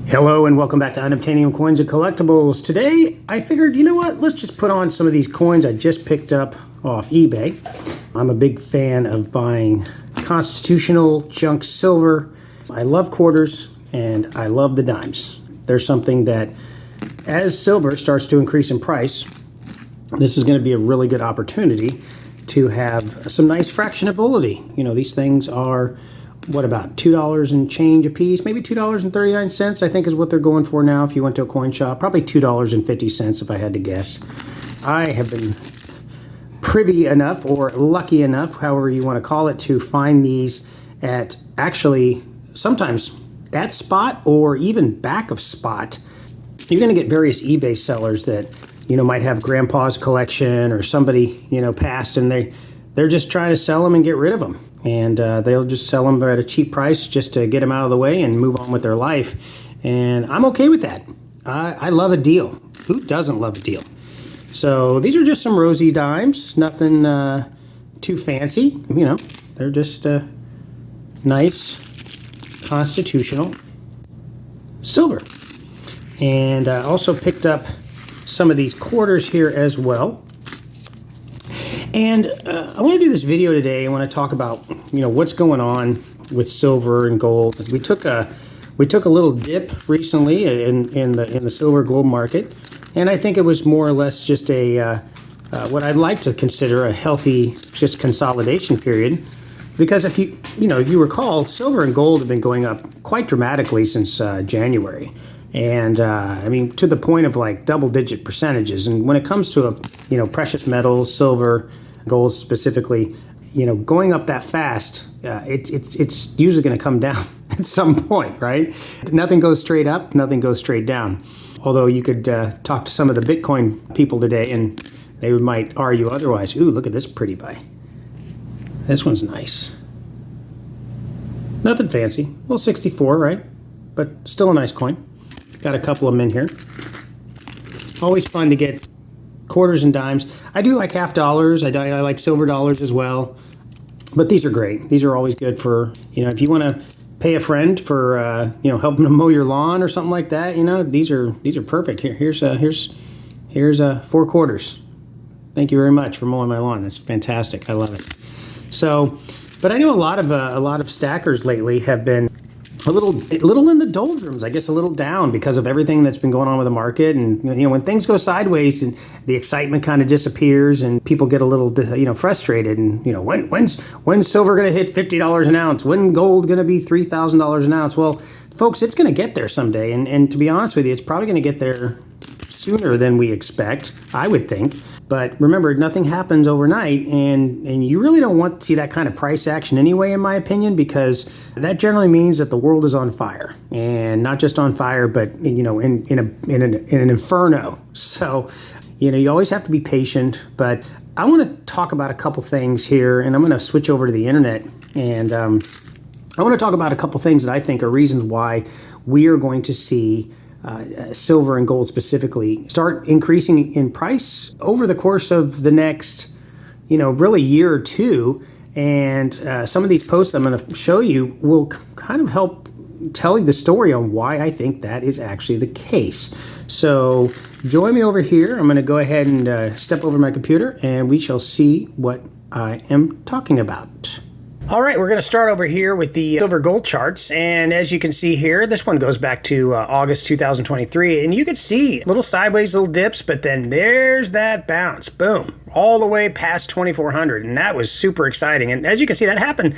Hello and welcome back to Unobtainium Coins and Collectibles. Today I figured, you know what, let's just put on some of these coins I just picked up off eBay. I'm a big fan of buying constitutional junk silver. I love quarters and I love the dimes. There's something that as silver starts to increase in price, this is going to be a really good opportunity to have some nice fractionability. You know, these things are what, about $2 and change a piece, maybe $2.39, I think is what they're going for now if you went to a coin shop. Probably $2.50 if I had to guess. I have been privy enough, or lucky enough, however you want to call it, to find these at actually sometimes at spot or even back of spot. You're going to get various eBay sellers that, you know, might have grandpa's collection or somebody, you know, passed, and they're just trying to sell them and get rid of them. And they'll just sell them at a cheap price just to get them out of the way and move on with their life. And I'm okay with that. I love a deal. Who doesn't love a deal? So these are just some rosy dimes, nothing too fancy. You know, they're just nice constitutional silver. And I also picked up some of these quarters here as well. And I want to do this video today. I want to talk about, you know, what's going on with silver and gold. We took a little dip recently in the silver gold market, and I think it was more or less just a what I'd like to consider a healthy just consolidation period. Because if you recall, silver and gold have been going up quite dramatically since January. And I mean, to the point of like double-digit percentages. And when it comes to precious metals, silver, gold specifically, you know, going up that fast, it's usually going to come down at some point, right? Nothing goes straight up, nothing goes straight down. Although you could talk to some of the Bitcoin people today, and they might argue otherwise. Ooh, look at this pretty buy. This one's nice. Nothing fancy. Well, 64, right? But still a nice coin. Got a couple of them in here. Always fun to get quarters and dimes. I do like half dollars. I like silver dollars as well. But these are great. These are always good for, you know, if you want to pay a friend for, helping them mow your lawn or something like that. You know, these are perfect. Here's 4 quarters. Thank you very much for mowing my lawn. That's fantastic. I love it. So, but I know a lot of stackers lately have been a little in the doldrums, I guess, a little down because of everything that's been going on with the market. And, you know, when things go sideways and the excitement kind of disappears and people get a little, frustrated. And, you know, when's silver going to hit $50 an ounce? When gold going to be $3,000 an ounce? Well, folks, it's going to get there someday. And to be honest with you, it's probably going to get there sooner than we expect, I would think. But remember, nothing happens overnight, and you really don't want to see that kind of price action anyway, in my opinion, because that generally means that the world is on fire, and not just on fire, but in an inferno. So, you know, you always have to be patient. But I want to talk about a couple things here, and I'm going to switch over to the internet, and I want to talk about a couple things that I think are reasons why we are going to see silver and gold specifically start increasing in price over the course of the next, really year or two. And some of these posts I'm going to show you will kind of help tell you the story on why I think that is actually the case. So join me over here. I'm going to go ahead and step over my computer, and we shall see what I am talking about. All right, we're going to start over here with the silver gold charts. And as you can see here, this one goes back to August 2023. And you can see little sideways, little dips, but then there's that bounce. Boom, all the way past 2,400. And that was super exciting. And as you can see, that happened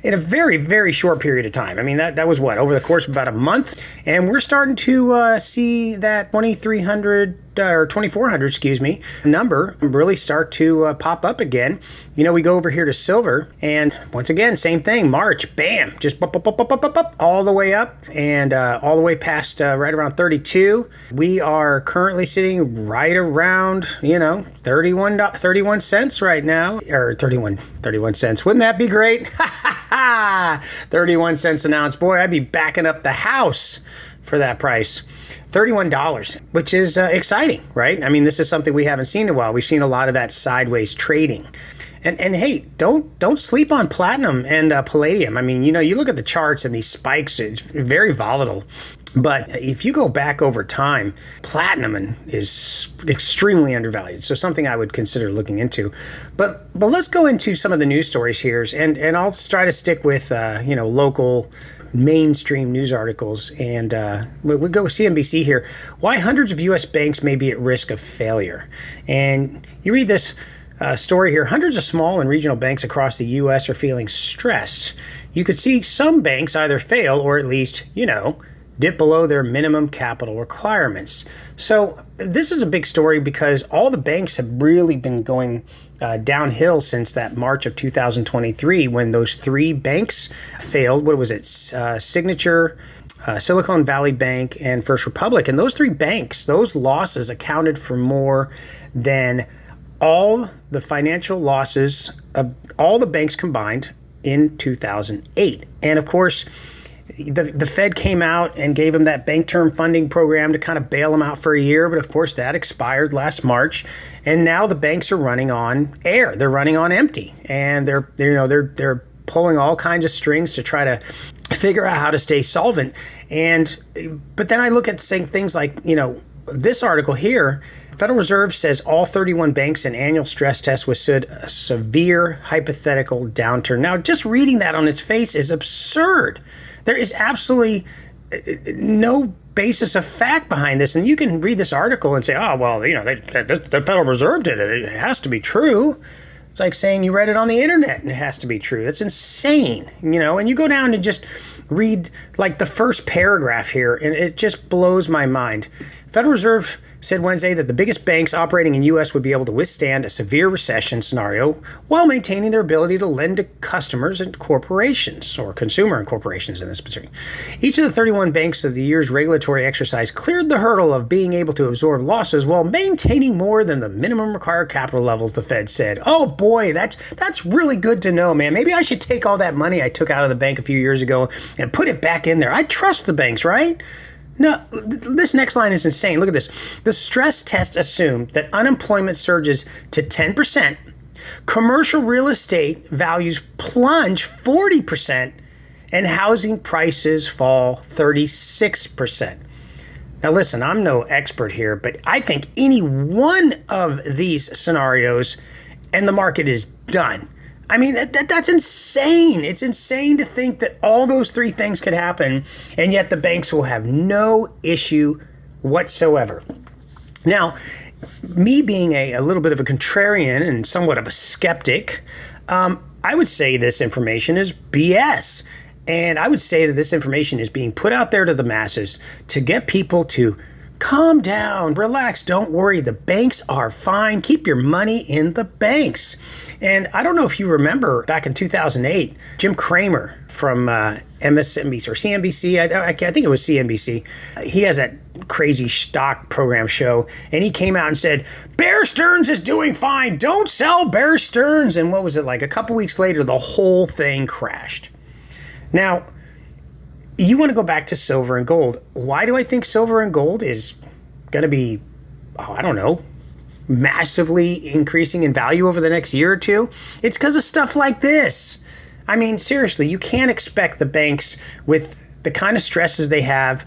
in a very, very short period of time. I mean, that was what, over the course of about a month? And we're starting to see that 2,300 or 2,400, excuse me, number really start to pop up again. You know, we go over here to silver, and once again, same thing. March, bam, just up, all the way up, and all the way past right around 32. We are currently sitting right around, 31 cents right now, or 31 cents. Wouldn't that be great? 31 cents an ounce. Boy, I'd be backing up the house for that price. $31, which is exciting, right? I mean, this is something we haven't seen in a while. We've seen a lot of that sideways trading. And hey, don't sleep on platinum and palladium. I mean, you look at the charts and these spikes, it's very volatile. But if you go back over time, platinum is extremely undervalued. So something I would consider looking into. But let's go into some of the news stories here, and I'll try to stick with local mainstream news articles. And we go CNBC here. Why hundreds of U.S. banks may be at risk of failure. And you read this story here. Hundreds of small and regional banks across the U.S. are feeling stressed. You could see some banks either fail or at least, dip below their minimum capital requirements. So this is a big story because all the banks have really been going downhill since that March of 2023 when those three banks failed. What was it? Signature, Silicon Valley Bank, and First Republic. And those three banks, those losses accounted for more than all the financial losses of all the banks combined in 2008. And of course, the Fed came out and gave them that bank term funding program to kind of bail them out for a year. But of course, that expired last March. And now the banks are running on air. They're running on empty. And they're pulling all kinds of strings to try to figure out how to stay solvent. But then I look at saying things like, this article here, Federal Reserve says all 31 banks in annual stress test withstood a severe hypothetical downturn. Now, just reading that on its face is absurd. There is absolutely no basis of fact behind this. And you can read this article and say, oh, well, the Federal Reserve did it. It has to be true. It's like saying you read it on the internet and it has to be true. That's insane, and you go down and just read like the first paragraph here and it just blows my mind. Federal Reserve said Wednesday that the biggest banks operating in U.S. would be able to withstand a severe recession scenario while maintaining their ability to lend to customers and corporations, or consumer and corporations in this particular. Each of the 31 banks of the year's regulatory exercise cleared the hurdle of being able to absorb losses while maintaining more than the minimum required capital levels, the Fed said. Oh boy, that's really good to know, man. Maybe I should take all that money I took out of the bank a few years ago and put it back in there. I trust the banks, right? No, this next line is insane. Look at this. The stress test assumed that unemployment surges to 10%, commercial real estate values plunge 40%, and housing prices fall 36%. Now listen, I'm no expert here, but I think any one of these scenarios and the market is done. I mean, that's insane. It's insane to think that all those three things could happen, and yet the banks will have no issue whatsoever. Now, me being a little bit of a contrarian and somewhat of a skeptic, I would say this information is BS. And I would say that this information is being put out there to the masses to get people to calm down, relax, don't worry. The banks are fine. Keep your money in the banks. And I don't know if you remember back in 2008, Jim Cramer from MSNBC or CNBC, I think it was CNBC. He has that crazy stock program show, and he came out and said, Bear Stearns is doing fine. Don't sell Bear Stearns. And what was it like? A couple weeks later, the whole thing crashed. Now, you want to go back to silver and gold. Why do I think silver and gold is going to be, massively increasing in value over the next year or two? It's because of stuff like this. I mean, seriously, you can't expect the banks with the kind of stresses they have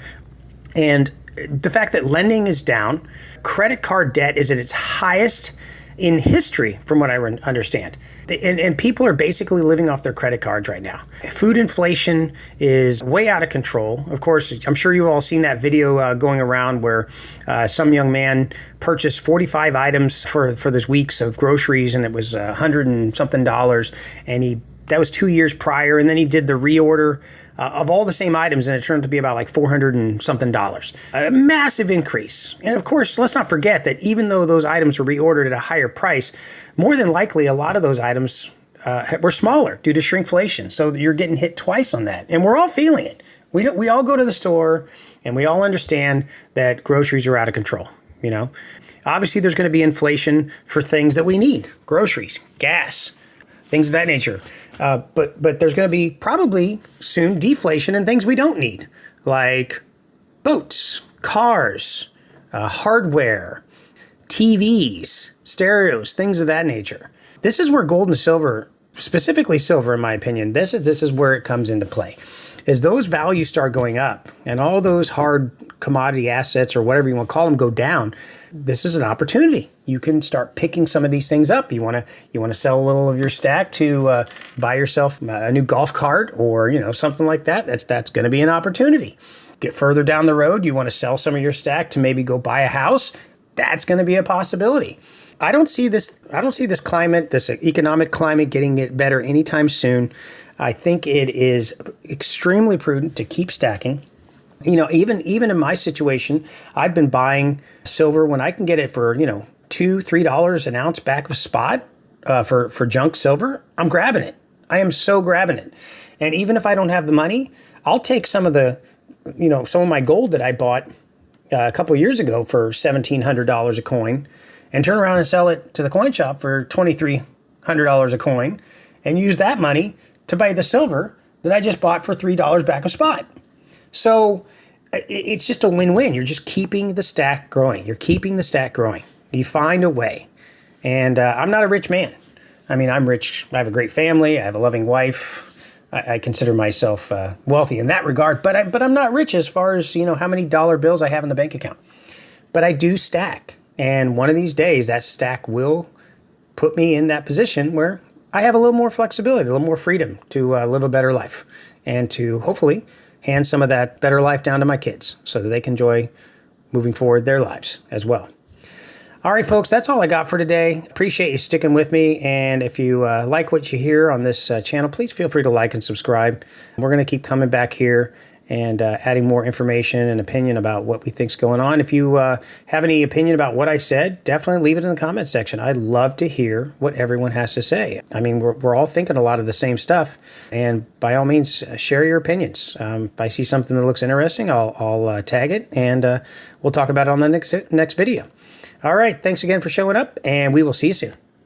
and the fact that lending is down, credit card debt is at its highest in history, from what I understand. And people are basically living off their credit cards right now. Food inflation is way out of control. Of course, I'm sure you've all seen that video going around where some young man purchased 45 items for this week's of groceries, and it was $100 and something, and that was 2 years prior, and then he did the reorder of all the same items, and it turned to be about like $400 and something. A massive increase. And of course, let's not forget that even though those items were reordered at a higher price, more than likely a lot of those items were smaller due to shrinkflation. So you're getting hit twice on that. And we're all feeling it. We all go to the store and we all understand that groceries are out of control. Obviously there's going to be inflation for things that we need, groceries, gas, things of that nature. But there's going to be probably soon deflation in things we don't need, like boats, cars, hardware, TVs, stereos, things of that nature. This is where gold and silver, specifically silver in my opinion, this is where it comes into play. as those values start going up and all those hard commodity assets or whatever you want to call them go down, this is an opportunity. You can start picking some of these things up. You want to sell a little of your stack to buy yourself a new golf cart or something like that. That's going to be an opportunity. Get further down the road, you want to sell some of your stack to maybe go buy a house. That's going to be a possibility. I don't see this climate, this economic climate, getting it better anytime soon. I think it is extremely prudent to keep stacking. Even in my situation, I've been buying silver when I can get it for $2-3 an ounce back of spot for junk silver. I'm grabbing it. I am so grabbing it. And even if I don't have the money, I'll take some of my gold that I bought a couple of years ago for $1,700 a coin and turn around and sell it to the coin shop for $2,300 a coin and use that money to buy the silver that I just bought for $3 back of spot. So it's just a win-win. You're just keeping the stack growing. You're keeping the stack growing. You find a way. And I'm not a rich man. I mean, I'm rich. I have a great family. I have a loving wife. I consider myself wealthy in that regard. But I'm not rich as far as, how many dollar bills I have in the bank account. But I do stack. And one of these days, that stack will put me in that position where I have a little more flexibility, a little more freedom to live a better life and to hopefully hand some of that better life down to my kids so that they can enjoy moving forward their lives as well. All right, folks, that's all I got for today. Appreciate you sticking with me. And if you like what you hear on this channel, please feel free to like and subscribe. We're going to keep coming back here and adding more information and opinion about what we think's going on. If you have any opinion about what I said, definitely leave it in the comment section. I'd love to hear what everyone has to say. I mean, we're all thinking a lot of the same stuff, and by all means, share your opinions. If I see something that looks interesting, I'll tag it, and we'll talk about it on the next video. All right, thanks again for showing up, and we will see you soon.